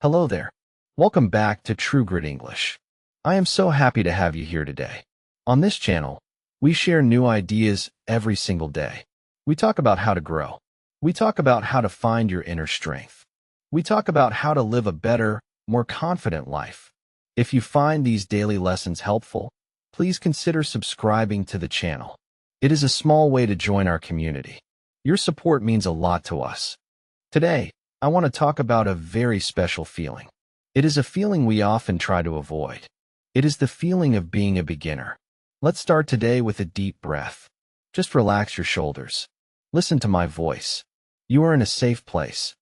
Hello there. Welcome back to TrueGritEnglish. I am so happy to have you here today. On this channel, we share new ideas every single day. We talk about how to grow. We talk about how to find your inner strength. We talk about how to live a better, more confident life. If you find these daily lessons helpful, please consider subscribing to the channel. It is a small way to join our community. Your support means a lot to us. Today, I want to talk about a very special feeling. It is a feeling we often try to avoid. It is the feeling of being a beginner. Let's start today with a deep breath. Just relax your shoulders. Listen to my voice. You are in a safe place.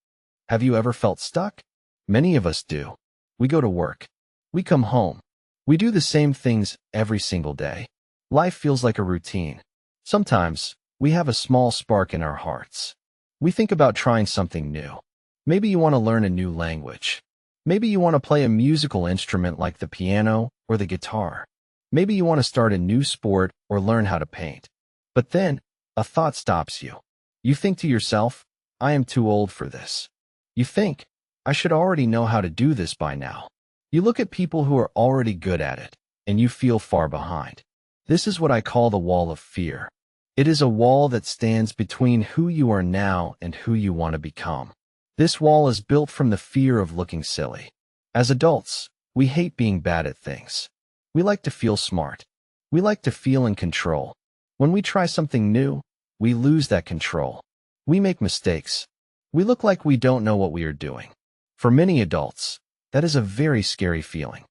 Have you ever felt stuck? Many of us do. We go to work. We come home. We do the same things every single day. Life feels like a routine. Sometimes, we have a small spark in our hearts. We think about trying something new. Maybe you want to learn a new language. Maybe you want to play a musical instrument like the piano or the guitar. Maybe you want to start a new sport or learn how to paint. But then, a thought stops you. You think to yourself, I am too old for this. You think, I should already know how to do this by now. You look at people who are already good at it, and you feel far behind. This is what I call the wall of fear. It is a wall that stands between who you are now and who you want to become. This wall is built from the fear of looking silly. As adults, we hate being bad at things. We like to feel smart. We like to feel in control. When we try something new, we lose that control. We make mistakes. We look like we don't know what we are doing. For many adults, that is a very scary feeling.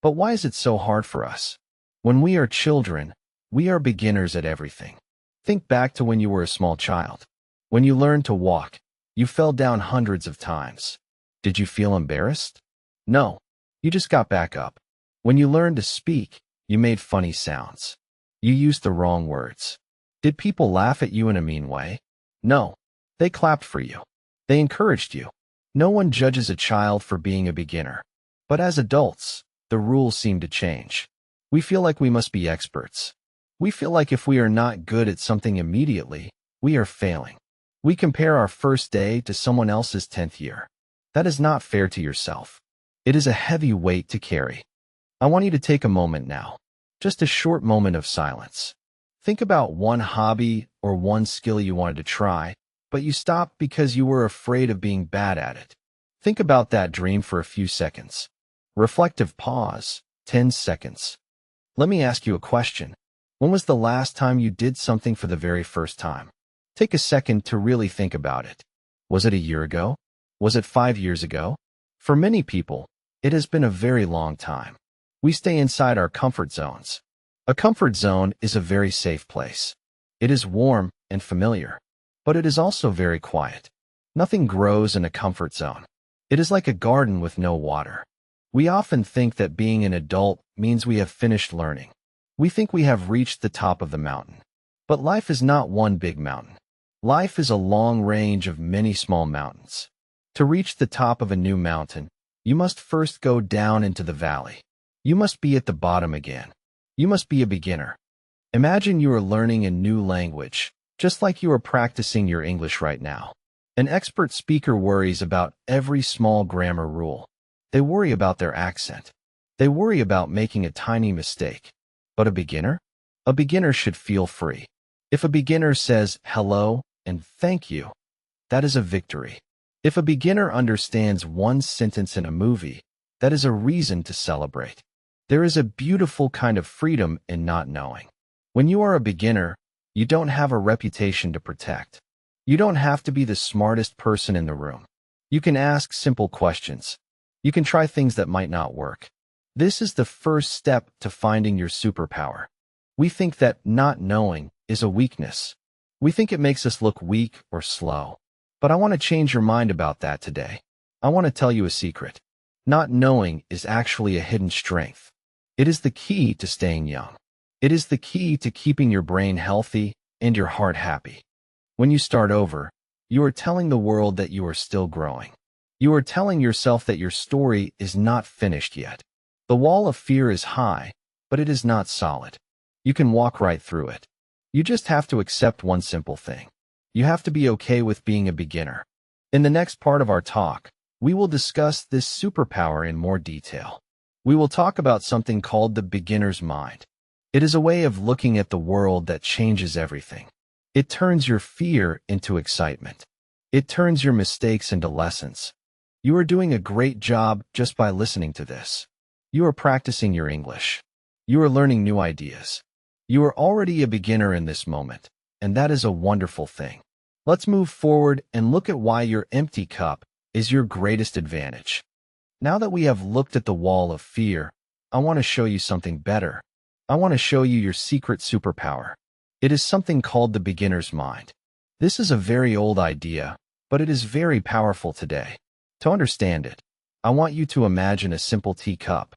But why is it so hard for us? When we are children, we are beginners at everything. Think back to when you were a small child. When you learned to walk, you fell down hundreds of times. Did you feel embarrassed? No, you just got back up. When you learned to speak, you made funny sounds. You used the wrong words. Did people laugh at you in a mean way? No, they clapped for you. They encouraged you. No one judges a child for being a beginner. But as adults, the rules seem to change. We feel like we must be experts. We feel like if we are not good at something immediately, we are failing. We compare our first day to someone else's 10th year. That is not fair to yourself. It is a heavy weight to carry. I want you to take a moment now, just a short moment of silence. Think about one hobby or one skill you wanted to try, but you stopped because you were afraid of being bad at it. Think about that dream for a few seconds. Reflective pause, 10 seconds. Let me ask you a question. When was the last time you did something for the very first time? Take a second to really think about it. Was it a year ago? Was it 5 years ago? For many people, it has been a very long time. We stay inside our comfort zones. A comfort zone is a very safe place. It is warm and familiar, but it is also very quiet. Nothing grows in a comfort zone. It is like a garden with no water. We often think that being an adult means we have finished learning. We think we have reached the top of the mountain. But life is not one big mountain. Life is a long range of many small mountains. To reach the top of a new mountain, you must first go down into the valley. You must be at the bottom again. You must be a beginner. Imagine you are learning a new language, just like you are practicing your English right now. An expert speaker worries about every small grammar rule. They worry about their accent. They worry about making a tiny mistake. But a beginner? A beginner should feel free. If a beginner says hello and thank you, that is a victory. If a beginner understands one sentence in a movie, that is a reason to celebrate. There is a beautiful kind of freedom in not knowing. When you are a beginner, you don't have a reputation to protect. You don't have to be the smartest person in the room. You can ask simple questions. You can try things that might not work. This is the first step to finding your superpower. We think that not knowing is a weakness. We think it makes us look weak or slow. But I want to change your mind about that today. I want to tell you a secret. Not knowing is actually a hidden strength. It is the key to staying young. It is the key to keeping your brain healthy and your heart happy. When you start over, you are telling the world that you are still growing. You are telling yourself that your story is not finished yet. The wall of fear is high, but it is not solid. You can walk right through it. You just have to accept one simple thing. You have to be okay with being a beginner. In the next part of our talk, We will discuss this superpower in more detail. We will talk about something called the beginner's mind. It is a way of looking at the world that changes everything. It turns your fear into excitement. It turns your mistakes into lessons. You are doing a great job just by listening to this. You are practicing your English. You are learning new ideas. You are already a beginner in this moment, and that is a wonderful thing. Let's move forward and look at why your empty cup is your greatest advantage. Now that we have looked at the wall of fear, I want to show you something better. I want to show you your secret superpower. It is something called the beginner's mind. This is a very old idea, but it is very powerful today. To understand it, I want you to imagine a simple teacup.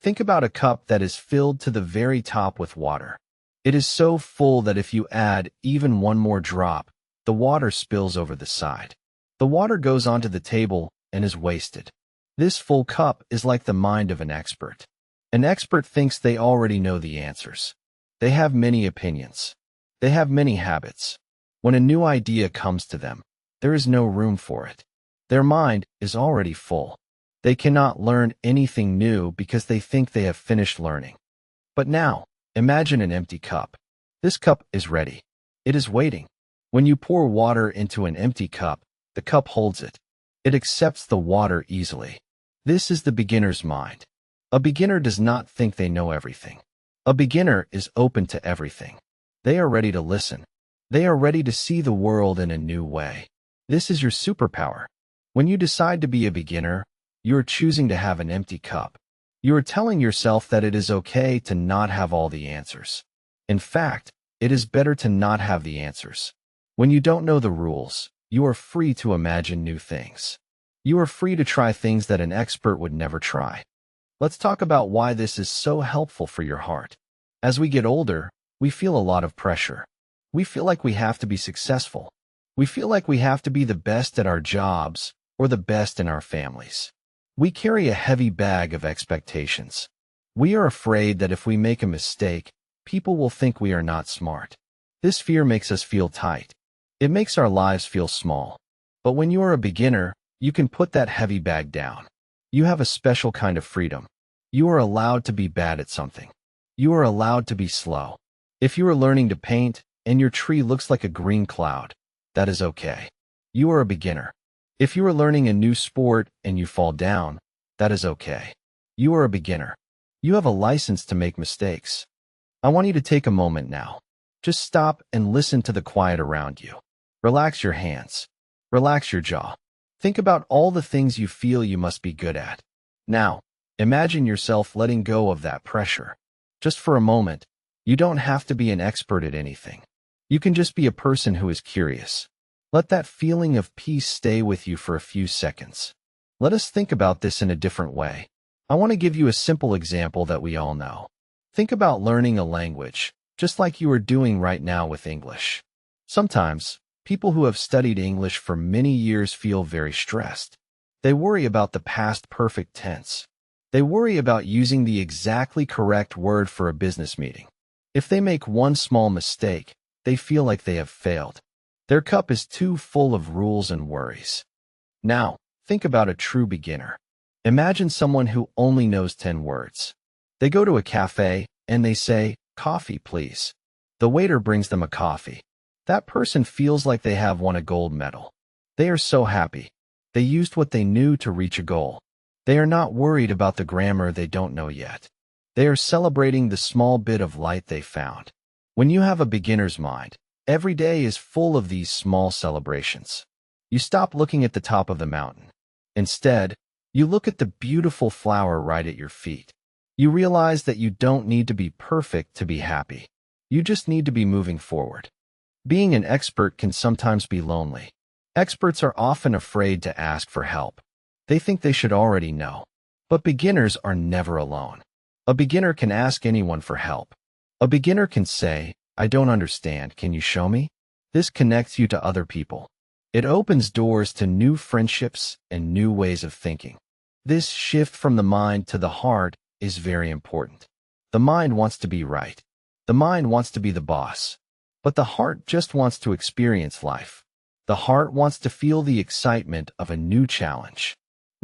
Think about a cup that is filled to the very top with water. It is so full that if you add even one more drop, the water spills over the side. The water goes onto the table and is wasted. This full cup is like the mind of an expert. An expert thinks they already know the answers. They have many opinions. They have many habits. When a new idea comes to them, there is no room for it. Their mind is already full. They cannot learn anything new because they think they have finished learning. But now, imagine an empty cup. This cup is ready. It is waiting. When you pour water into an empty cup, the cup holds it. It accepts the water easily. This is the beginner's mind. A beginner does not think they know everything. A beginner is open to everything. They are ready to listen. They are ready to see the world in a new way. This is your superpower. When you decide to be a beginner, you are choosing to have an empty cup. You are telling yourself that it is okay to not have all the answers. In fact, it is better to not have the answers. When you don't know the rules, you are free to imagine new things. You are free to try things that an expert would never try. Let's talk about why this is so helpful for your heart. As we get older, we feel a lot of pressure. We feel like we have to be successful. We feel like we have to be the best at our jobs or the best in our families. We carry a heavy bag of expectations. We are afraid that if we make a mistake, people will think we are not smart. This fear makes us feel tight. It makes our lives feel small. But when you are a beginner, you can put that heavy bag down. You have a special kind of freedom. You are allowed to be bad at something. You are allowed to be slow. If you are learning to paint and your tree looks like a green cloud, that is okay. You are a beginner. If you are learning a new sport and you fall down, that is okay. You are a beginner. You have a license to make mistakes. I want you to take a moment now. Just stop and listen to the quiet around you. Relax your hands. Relax your jaw. Think about all the things you feel you must be good at. Now, imagine yourself letting go of that pressure. Just for a moment, you don't have to be an expert at anything. You can just be a person who is curious. Let that feeling of peace stay with you for a few seconds. Let us think about this in a different way. I want to give you a simple example that we all know. Think about learning a language, just like you are doing right now with English. Sometimes, people who have studied English for many years feel very stressed. They worry about the past perfect tense. They worry about using the exactly correct word for a business meeting. If they make one small mistake, they feel like they have failed. Their cup is too full of rules and worries. Now, think about a true beginner. Imagine someone who only knows 10 words. They go to a cafe and they say, "Coffee, please." The waiter brings them a coffee. That person feels like they have won a gold medal. They are so happy. They used what they knew to reach a goal. They are not worried about the grammar they don't know yet. They are celebrating the small bit of light they found. When you have a beginner's mind, every day is full of these small celebrations. You stop looking at the top of the mountain. Instead, you look at the beautiful flower right at your feet. You realize that you don't need to be perfect to be happy. You just need to be moving forward. Being an expert can sometimes be lonely. Experts are often afraid to ask for help. They think they should already know. But beginners are never alone. A beginner can ask anyone for help. A beginner can say, "I don't understand, can you show me?" This connects you to other people. It opens doors to new friendships and new ways of thinking. This shift from the mind to the heart is very important. The mind wants to be right. The mind wants to be the boss. But the heart just wants to experience life. The heart wants to feel the excitement of a new challenge.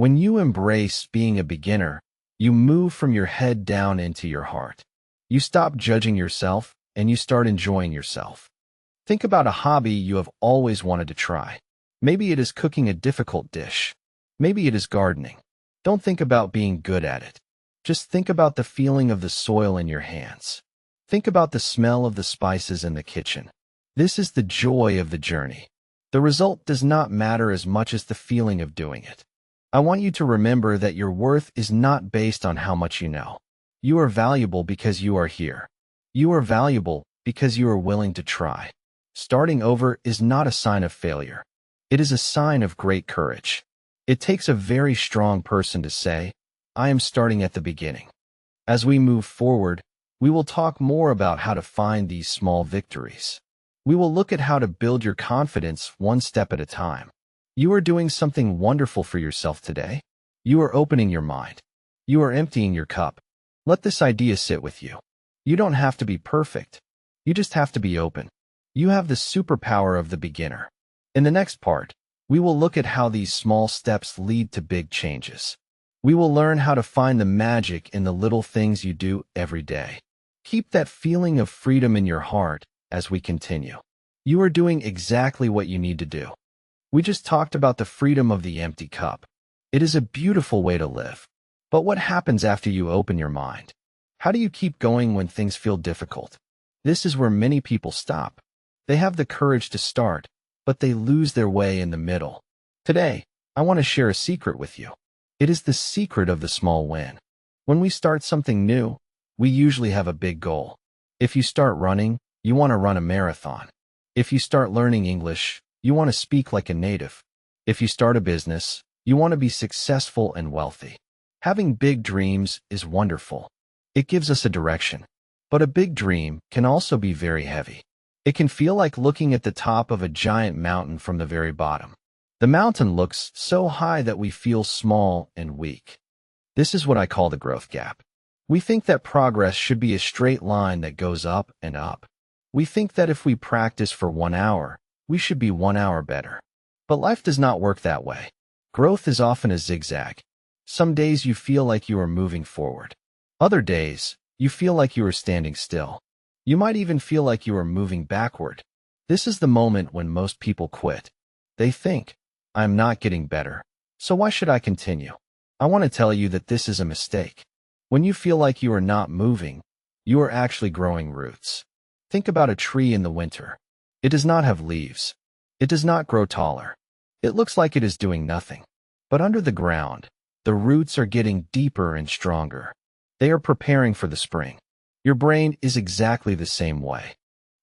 When you embrace being a beginner, you move from your head down into your heart. You stop judging yourself and you start enjoying yourself. Think about a hobby you have always wanted to try. Maybe it is cooking a difficult dish. Maybe it is gardening. Don't think about being good at it. Just think about the feeling of the soil in your hands. Think about the smell of the spices in the kitchen. This is the joy of the journey. The result does not matter as much as the feeling of doing it. I want you to remember that your worth is not based on how much you know. You are valuable because you are here. You are valuable because you are willing to try. Starting over is not a sign of failure. It is a sign of great courage. It takes a very strong person to say, I am starting at the beginning. As we move forward, we will talk more about how to find these small victories. We will look at how to build your confidence one step at a time. You are doing something wonderful for yourself today. You are opening your mind. You are emptying your cup. Let this idea sit with you. You don't have to be perfect. You just have to be open. You have the superpower of the beginner. In the next part, we will look at how these small steps lead to big changes. We will learn how to find the magic in the little things you do every day. Keep that feeling of freedom in your heart as we continue. You are doing exactly what you need to do. We just talked about the freedom of the empty cup. It is a beautiful way to live. But what happens after you open your mind? How do you keep going when things feel difficult? This is where many people stop. They have the courage to start, but they lose their way in the middle. Today, I want to share a secret with you. It is the secret of the small win. When we start something new, we usually have a big goal. If you start running, you want to run a marathon. If you start learning English, you want to speak like a native. If you start a business, you want to be successful and wealthy. Having big dreams is wonderful. It gives us a direction. But a big dream can also be very heavy. It can feel like looking at the top of a giant mountain from the very bottom. The mountain looks so high that we feel small and weak. This is what I call the growth gap. We think that progress should be a straight line that goes up and up. We think that if we practice for 1 hour, we should be 1 hour better. But life does not work that way. Growth is often a zigzag. Some days you feel like you are moving forward. Other days, you feel like you are standing still. You might even feel like you are moving backward. This is the moment when most people quit. They think, I am not getting better, so why should I continue? I want to tell you that this is a mistake. When you feel like you are not moving, you are actually growing roots. Think about a tree in the winter. It does not have leaves. It does not grow taller. It looks like it is doing nothing. But under the ground, the roots are getting deeper and stronger. They are preparing for the spring. Your brain is exactly the same way.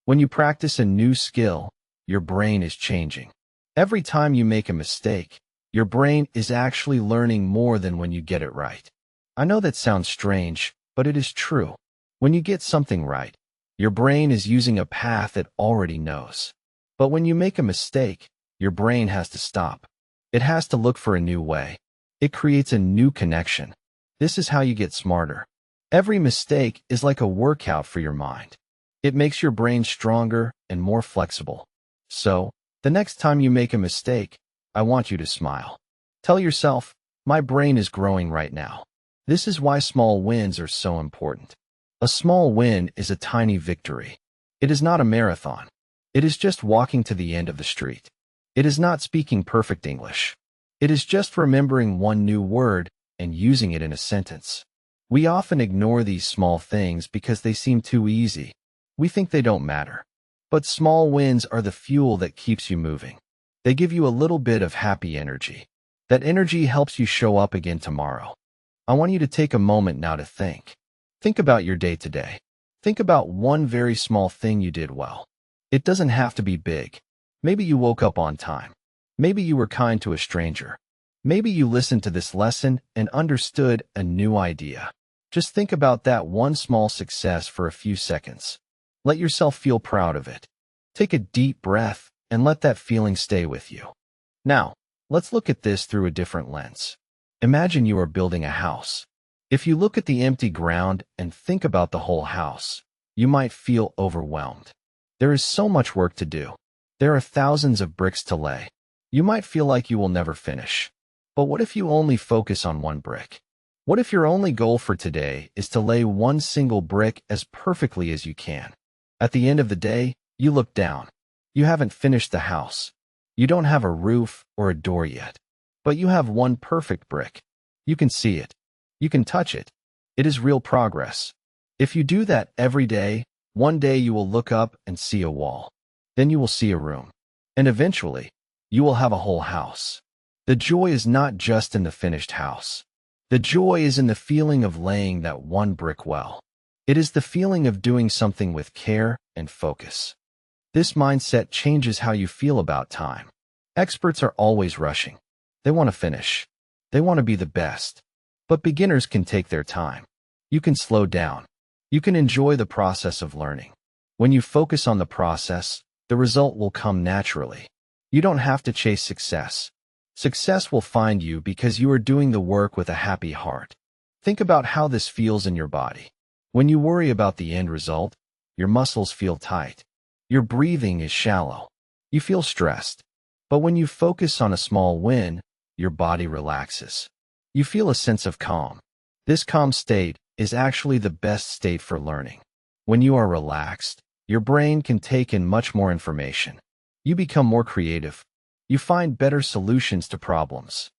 When you practice a new skill, your brain is changing. Every time you make a mistake, your brain is actually learning more than when you get it right. I know that sounds strange, but it is true. When you get something right, your brain is using a path it already knows. But when you make a mistake, your brain has to stop. It has to look for a new way. It creates a new connection. This is how you get smarter. Every mistake is like a workout for your mind. It makes your brain stronger and more flexible. So, the next time you make a mistake, I want you to smile. Tell yourself, my brain is growing right now. This is why small wins are so important. A small win is a tiny victory. It is not a marathon. It is just walking to the end of the street. It is not speaking perfect English. It is just remembering one new word and using it in a sentence. We often ignore these small things because they seem too easy. We think they don't matter. But small wins are the fuel that keeps you moving. They give you a little bit of happy energy. That energy helps you show up again tomorrow. I want you to take a moment now to think. Think about your day today. Think about one very small thing you did well. It doesn't have to be big. Maybe you woke up on time. Maybe you were kind to a stranger. Maybe you listened to this lesson and understood a new idea. Just think about that one small success for a few seconds. Let yourself feel proud of it. Take a deep breath and let that feeling stay with you. Now, let's look at this through a different lens. Imagine you are building a house. If you look at the empty ground and think about the whole house, you might feel overwhelmed. There is so much work to do. There are thousands of bricks to lay. You might feel like you will never finish. But what if you only focus on one brick? What if your only goal for today is to lay one single brick as perfectly as you can? At the end of the day, you look down. You haven't finished the house. You don't have a roof or a door yet. But you have one perfect brick. You can see it. You can touch it. It is real progress. If you do that every day, one day you will look up and see a wall. Then you will see a room. And eventually, you will have a whole house. The joy is not just in the finished house. The joy is in the feeling of laying that one brick well. It is the feeling of doing something with care and focus. This mindset changes how you feel about time. Experts are always rushing. They want to finish. They want to be the best. But beginners can take their time. You can slow down. You can enjoy the process of learning. When you focus on the process, the result will come naturally. You don't have to chase success. Success will find you because you are doing the work with a happy heart. Think about how this feels in your body. When you worry about the end result, your muscles feel tight. Your breathing is shallow. You feel stressed. But when you focus on a small win, your body relaxes. You feel a sense of calm. This calm state is actually the best state for learning. When you are relaxed, your brain can take in much more information. You become more creative. You find better solutions to problems.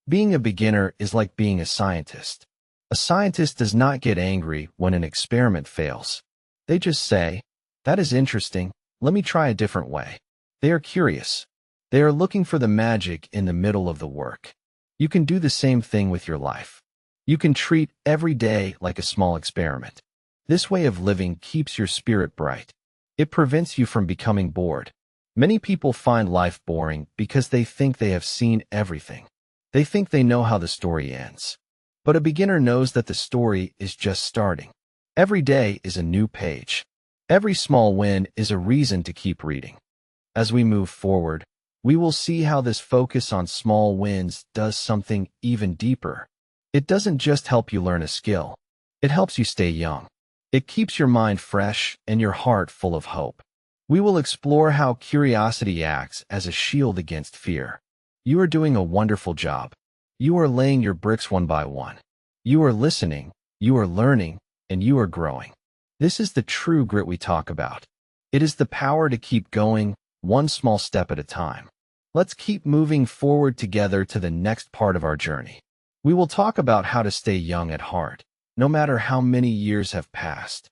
Being a beginner is like being a scientist. A scientist does not get angry when an experiment fails. They just say, "That is interesting. Let me try a different way." They are curious. They are looking for the magic in the middle of the work. You can do the same thing with your life. You can treat every day like a small experiment. This way of living keeps your spirit bright. It prevents you from becoming bored. Many people find life boring because they think they have seen everything. They think they know how the story ends. But a beginner knows that the story is just starting. Every day is a new page. Every small win is a reason to keep reading. As we move forward, we will see how this focus on small wins does something even deeper. It doesn't just help you learn a skill. It helps you stay young. It keeps your mind fresh and your heart full of hope. We will explore how curiosity acts as a shield against fear. You are doing a wonderful job. You are laying your bricks one by one. You are listening, you are learning, and you are growing. This is the true grit we talk about. It is the power to keep going, one small step at a time. Let's keep moving forward together to the next part of our journey. We will talk about how to stay young at heart, no matter how many years have passed.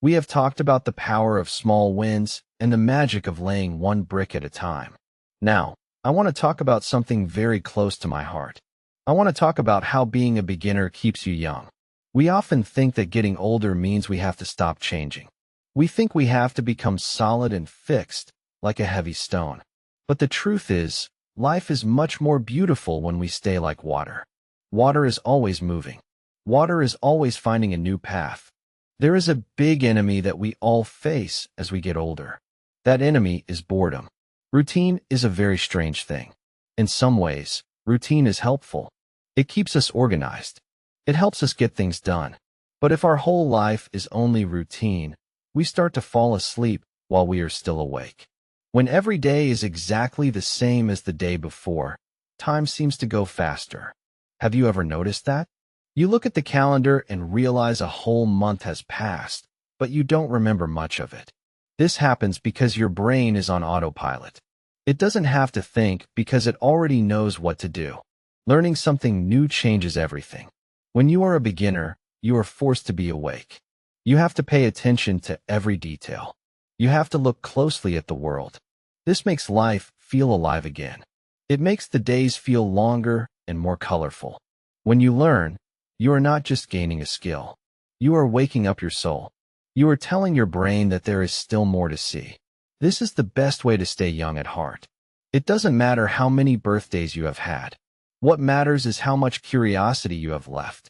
We have talked about the power of small wins and the magic of laying one brick at a time. Now, I want to talk about something very close to my heart. I want to talk about how being a beginner keeps you young. We often think that getting older means we have to stop changing. We think we have to become solid and fixed, like a heavy stone. But the truth is, life is much more beautiful when we stay like water. Water is always moving. Water is always finding a new path. There is a big enemy that we all face as we get older. That enemy is boredom. Routine is a very strange thing. In some ways, routine is helpful. It keeps us organized. It helps us get things done. But if our whole life is only routine, we start to fall asleep while we are still awake. When every day is exactly the same as the day before, time seems to go faster. Have you ever noticed that? You look at the calendar and realize a whole month has passed, but you don't remember much of it. This happens because your brain is on autopilot. It doesn't have to think because it already knows what to do. Learning something new changes everything. When you are a beginner, you are forced to be awake. You have to pay attention to every detail. You have to look closely at the world. This makes life feel alive again. It makes the days feel longer and more colorful. When you learn, you are not just gaining a skill. You are waking up your soul. You are telling your brain that there is still more to see. This is the best way to stay young at heart. It doesn't matter how many birthdays you have had. What matters is how much curiosity you have left.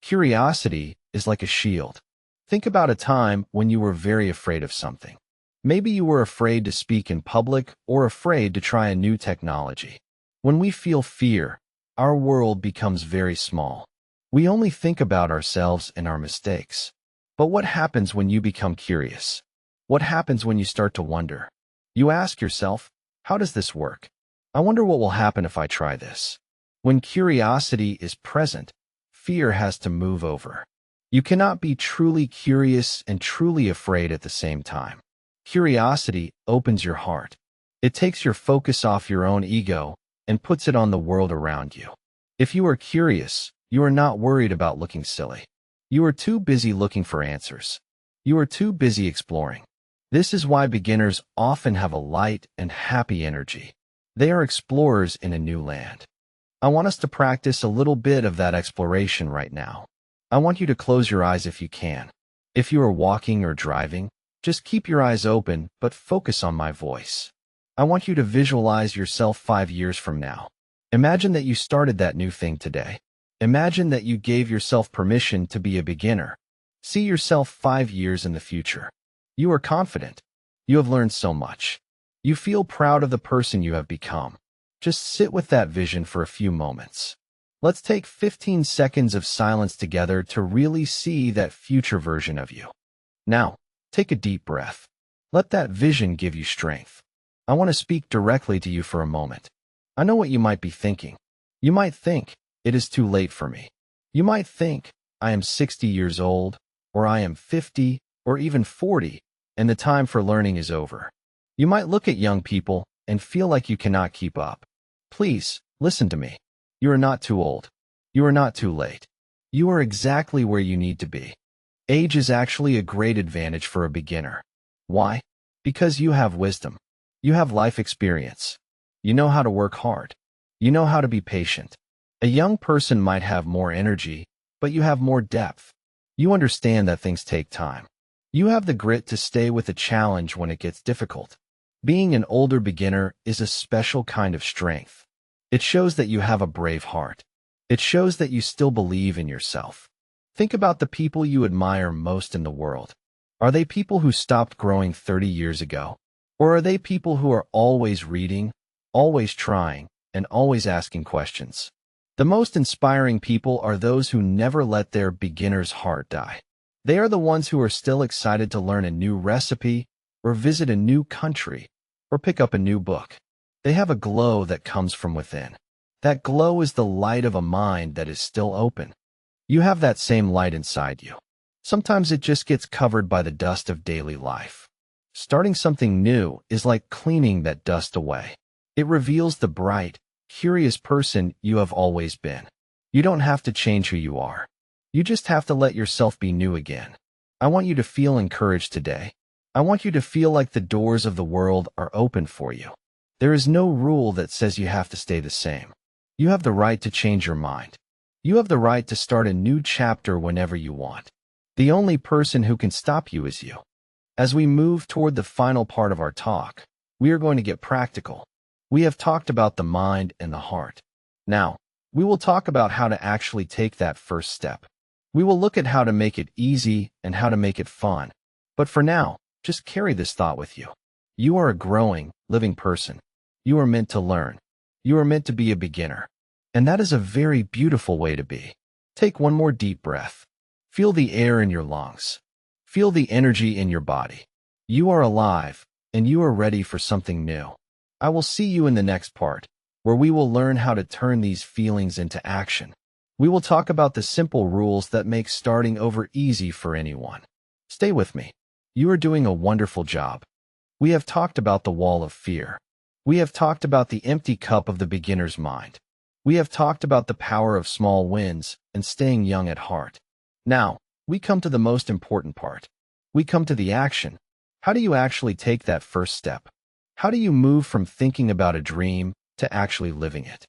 Curiosity is like a shield. Think about a time when you were very afraid of something. Maybe you were afraid to speak in public or afraid to try a new technology. When we feel fear, our world becomes very small. We only think about ourselves and our mistakes. But what happens when you become curious? What happens when you start to wonder? You ask yourself, how does this work? I wonder what will happen if I try this. When curiosity is present, fear has to move over. You cannot be truly curious and truly afraid at the same time. Curiosity opens your heart. It takes your focus off your own ego and puts it on the world around you. If you are curious, you are not worried about looking silly. You are too busy looking for answers. You are too busy exploring. This is why beginners often have a light and happy energy. They are explorers in a new land. I want us to practice a little bit of that exploration right now. I want you to close your eyes if you can. If you are walking or driving, just keep your eyes open, but focus on my voice. I want you to visualize yourself 5 years from now. Imagine that you started that new thing today. Imagine that you gave yourself permission to be a beginner. See yourself 5 years in the future. You are confident. You have learned so much. You feel proud of the person you have become. Just sit with that vision for a few moments. Let's take 15 seconds of silence together to really see that future version of you. Now, take a deep breath. Let that vision give you strength. I want to speak directly to you for a moment. I know what you might be thinking. You might think, it is too late for me. You might think, I am 60 years old, or I am 50, or even 40, and the time for learning is over. You might look at young people and feel like you cannot keep up. Please, listen to me. You are not too old. You are not too late. You are exactly where you need to be. Age is actually a great advantage for a beginner. Why? Because you have wisdom. You have life experience. You know how to work hard. You know how to be patient. A young person might have more energy, but you have more depth. You understand that things take time. You have the grit to stay with a challenge when it gets difficult. Being an older beginner is a special kind of strength. It shows that you have a brave heart. It shows that you still believe in yourself. Think about the people you admire most in the world. Are they people who stopped growing 30 years ago? Or are they people who are always reading, always trying, and always asking questions? The most inspiring people are those who never let their beginner's heart die. They are the ones who are still excited to learn a new recipe, or visit a new country, or pick up a new book. They have a glow that comes from within. That glow is the light of a mind that is still open. You have that same light inside you. Sometimes it just gets covered by the dust of daily life. Starting something new is like cleaning that dust away. It reveals the bright, curious person you have always been. You don't have to change who you are. You just have to let yourself be new again. I want you to feel encouraged today. I want you to feel like the doors of the world are open for you. There is no rule that says you have to stay the same. You have the right to change your mind. You have the right to start a new chapter whenever you want. The only person who can stop you is you. As we move toward the final part of our talk, we are going to get practical. We have talked about the mind and the heart. Now, we will talk about how to actually take that first step. We will look at how to make it easy and how to make it fun. But for now, just carry this thought with you. You are a growing, living person. You are meant to learn. You are meant to be a beginner. And that is a very beautiful way to be. Take one more deep breath. Feel the air in your lungs. Feel the energy in your body. You are alive, and you are ready for something new. I will see you in the next part, where we will learn how to turn these feelings into action. We will talk about the simple rules that make starting over easy for anyone. Stay with me. You are doing a wonderful job. We have talked about the wall of fear. We have talked about the empty cup of the beginner's mind. We have talked about the power of small wins and staying young at heart. Now, we come to the most important part. We come to the action. How do you actually take that first step? How do you move from thinking about a dream to actually living it?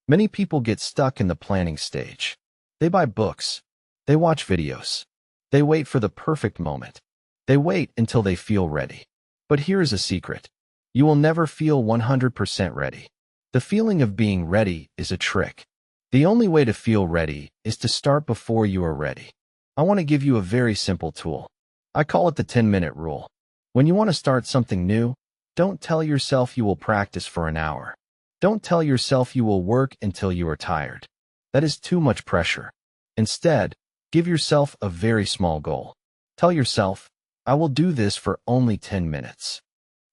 Many people get stuck in the planning stage. They buy books. They watch videos. They wait for the perfect moment. They wait until they feel ready. But here is a secret. You will never feel 100% ready. The feeling of being ready is a trick. The only way to feel ready is to start before you are ready. I want to give you a very simple tool. I call it the 10-minute rule. When you want to start something new, don't tell yourself you will practice for an hour. Don't tell yourself you will work until you are tired. That is too much pressure. Instead, give yourself a very small goal. Tell yourself, I will do this for only 10 minutes.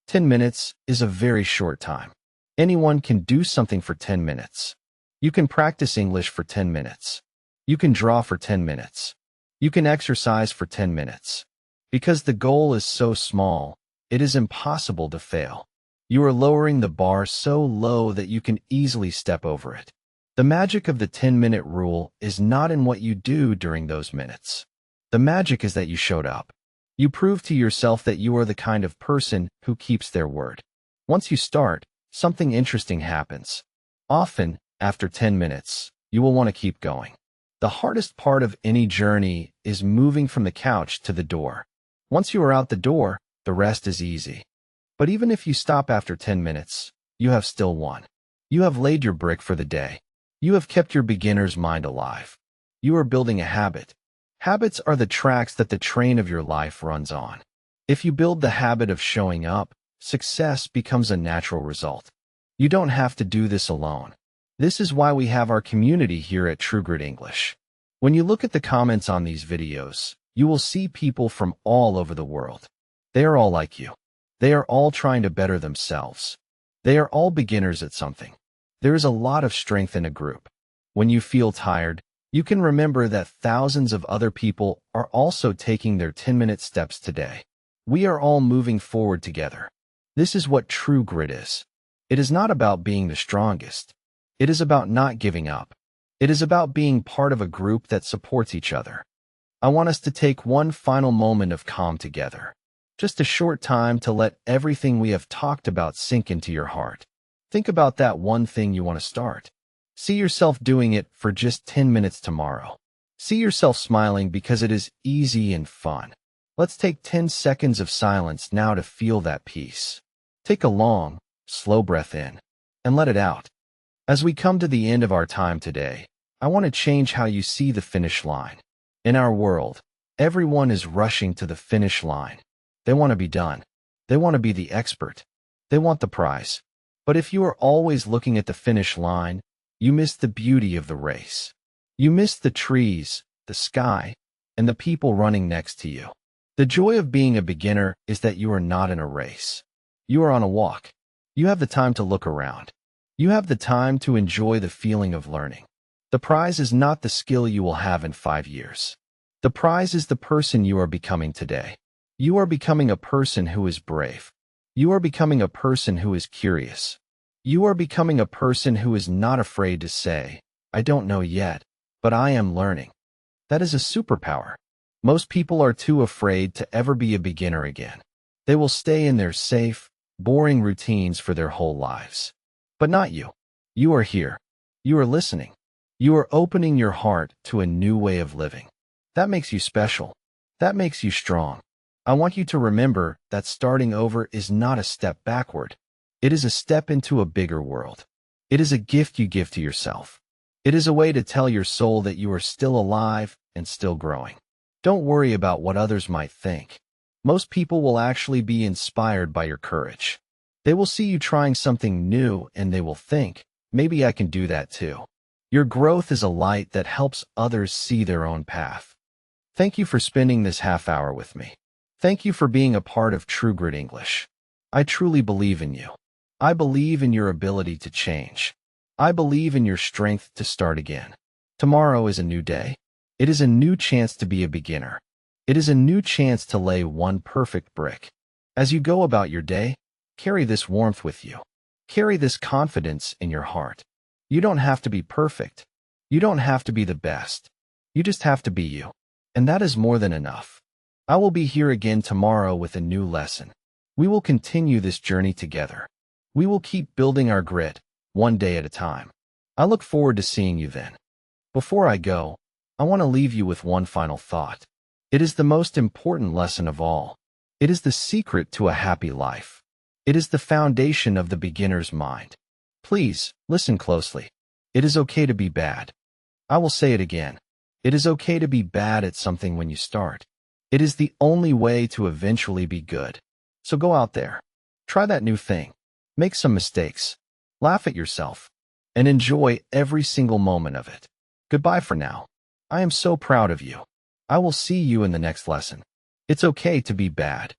10 minutes is a very short time. Anyone can do something for 10 minutes. You can practice English for 10 minutes. You can draw for 10 minutes. You can exercise for 10 minutes. Because the goal is so small, it is impossible to fail. You are lowering the bar so low that you can easily step over it. The magic of the 10-minute rule is not in what you do during those minutes. The magic is that you showed up. You prove to yourself that you are the kind of person who keeps their word. Once you start, something interesting happens. Often, after 10 minutes, you will want to keep going. The hardest part of any journey is moving from the couch to the door. Once you are out the door, the rest is easy. But even if you stop after 10 minutes, you have still won. You have laid your brick for the day. You have kept your beginner's mind alive. You are building a habit. Habits are the tracks that the train of your life runs on. If you build the habit of showing up, success becomes a natural result. You don't have to do this alone. This is why we have our community here at TrueGritEnglish. When you look at the comments on these videos, you will see people from all over the world. They are all like you. They are all trying to better themselves. They are all beginners at something. There is a lot of strength in a group. When you feel tired, you can remember that thousands of other people are also taking their 10-minute steps today. We are all moving forward together. This is what true grit is. It is not about being the strongest. It is about not giving up. It is about being part of a group that supports each other. I want us to take one final moment of calm together. Just a short time to let everything we have talked about sink into your heart. Think about that one thing you want to start. See yourself doing it for just 10 minutes tomorrow. See yourself smiling because it is easy and fun. Let's take 10 seconds of silence now to feel that peace. Take a long, slow breath in and let it out. As we come to the end of our time today, I want to change how you see the finish line. In our world, everyone is rushing to the finish line. They want to be done. They want to be the expert. They want the prize. But if you are always looking at the finish line, you miss the beauty of the race. You miss the trees, the sky, and the people running next to you. The joy of being a beginner is that you are not in a race. You are on a walk. You have the time to look around. You have the time to enjoy the feeling of learning. The prize is not the skill you will have in 5 years. The prize is the person you are becoming today. You are becoming a person who is brave. You are becoming a person who is curious. You are becoming a person who is not afraid to say, "I don't know yet, but I am learning." That is a superpower. Most people are too afraid to ever be a beginner again. They will stay in their safe, boring routines for their whole lives. But not you. You are here. You are listening. You are opening your heart to a new way of living. That makes you special. That makes you strong. I want you to remember that starting over is not a step backward. It is a step into a bigger world. It is a gift you give to yourself. It is a way to tell your soul that you are still alive and still growing. Don't worry about what others might think. Most people will actually be inspired by your courage. They will see you trying something new and they will think, maybe I can do that too. Your growth is a light that helps others see their own path. Thank you for spending this half hour with me. Thank you for being a part of TrueGritEnglish. I truly believe in you. I believe in your ability to change. I believe in your strength to start again. Tomorrow is a new day. It is a new chance to be a beginner. It is a new chance to lay one perfect brick. As you go about your day, carry this warmth with you. Carry this confidence in your heart. You don't have to be perfect. You don't have to be the best. You just have to be you. And that is more than enough. I will be here again tomorrow with a new lesson. We will continue this journey together. We will keep building our grit, one day at a time. I look forward to seeing you then. Before I go, I want to leave you with one final thought. It is the most important lesson of all. It is the secret to a happy life. It is the foundation of the beginner's mind. Please, listen closely. It is okay to be bad. I will say it again. It is okay to be bad at something when you start. It is the only way to eventually be good. So go out there. Try that new thing. Make some mistakes. Laugh at yourself. And enjoy every single moment of it. Goodbye for now. I am so proud of you. I will see you in the next lesson. It's okay to be bad.